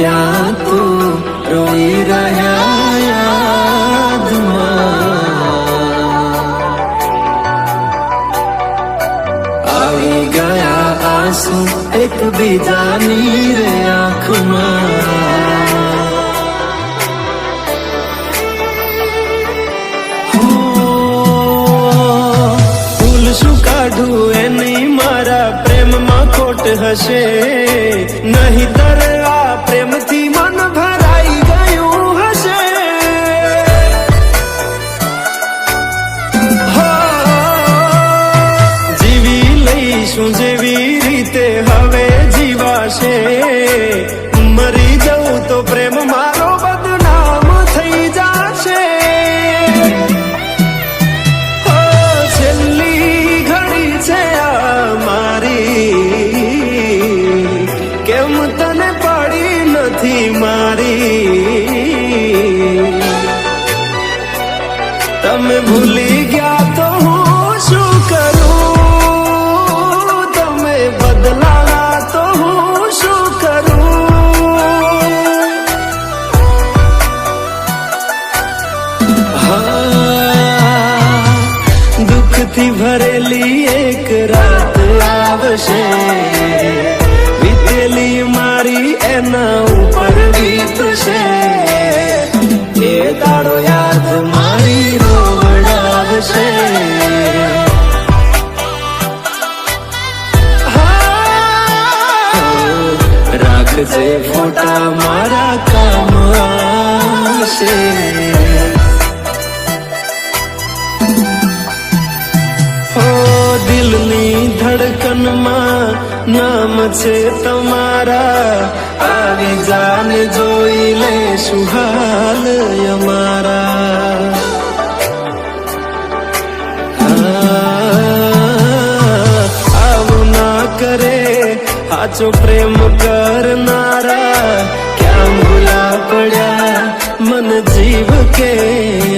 ત્યાં તું રોઈ રહ્યા યાદમાં આવી ગયા આંસુ એકબીજાની રે આંખમાં ભૂલ શું કાઢું એની મારા પ્રેમમાં ખોટ હશે નહીંતર આ પ્રેમથી મન ભરાઈ ગયું હશે જીવી લઈશું જેવી રીતે હવે જીવાશે મરી જવું તો પ્રેમ મારો બદનામ થઈ જશે છેલ્લી ઘડી છે આ મારી કેમ તને પડી નથી મારી તમે ભૂલી ગયા તો હું શું કરું તમે બદલાણા તો હું શું કરું દુઃખથી ભરેલી એક રાત આવશે વીતેલી મારી એના ઉપર વીતશે એ દાડો યાદ મારી રોવડાવશે રાખજે ફોટા મારા કામ આવશે દિલની ધડકનમાં નામ છે તમારા આવી જાને જોઈ લે સુહાલ અમારા આવું ના કરે સાચો પ્રેમ કરનારા ક્યાં ભૂલા પડ્યા મન જીવ કે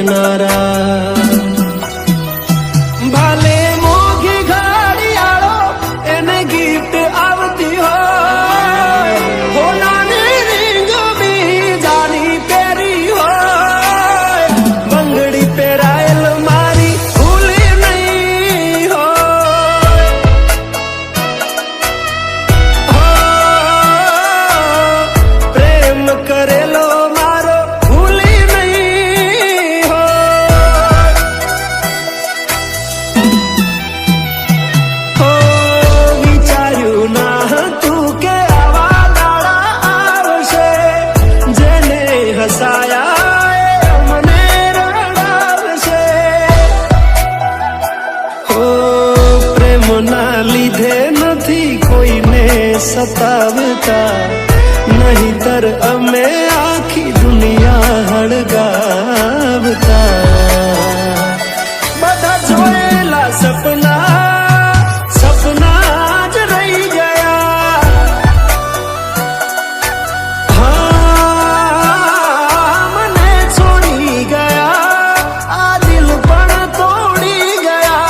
નારા ભાલે મોઘી ઘડિયાળો એને ગિફ્ટ આવતી હોય હોનાની રીંગ બીજાની પહેરી હોય બંગડી પહેરાયેલ મારી ભૂલી નહીં હોય પ્રેમ કરેલો મારો ભૂલી નહીં હોય વિચાર્યું ના હતું કે આવા દાડા આવશે જેને હસાયા એ મને રડાવશે પ્રેમના લીધે નથી કોઈને સતાવતા નહીંતર અમે આખી દુનિયા હળગાવતા બધા જોયેલા સપના જ રહી ગયા મને છોડી ગયા આ દિલ પણ તોડી ગયા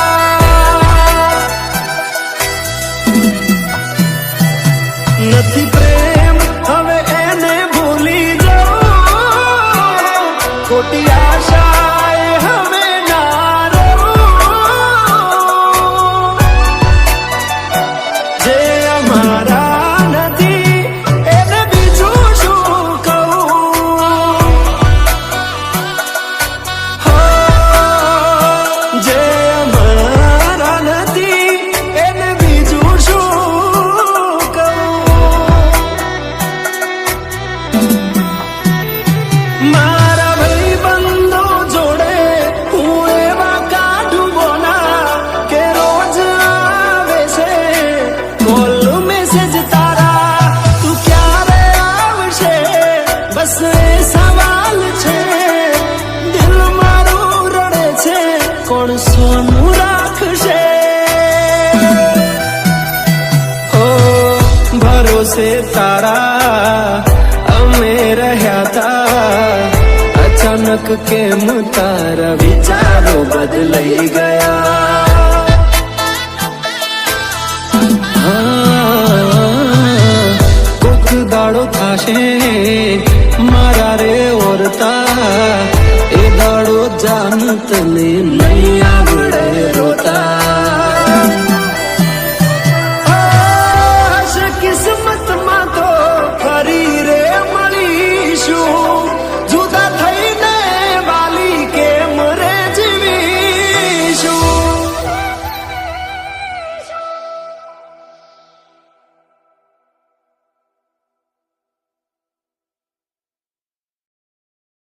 નથી પ્રેમ હવે એને ભૂલી જાઓ ખોટી આશાએ હવે ના રહું જે અમારા નથી એને બીજું શું કહું જે અમારા નથી એને બીજું શું મારા ભાઈબંધો જોડે હું એવા કાઢું બોના કે રોજ આવે છે કોલ મેસેજ તારા તું ક્યારે આવશે બસ એ સવાલ છે દિલ મારું રડે છે કોણ સોનું રાખશે ભરોસે તારા અમે રહ્યા તા અચાનક કેમ તારા વિચારો બદલાઈ ગયા કોક દાડો થાય થશે મારા રે ઓરતા એ દાડો જાન તને નહીં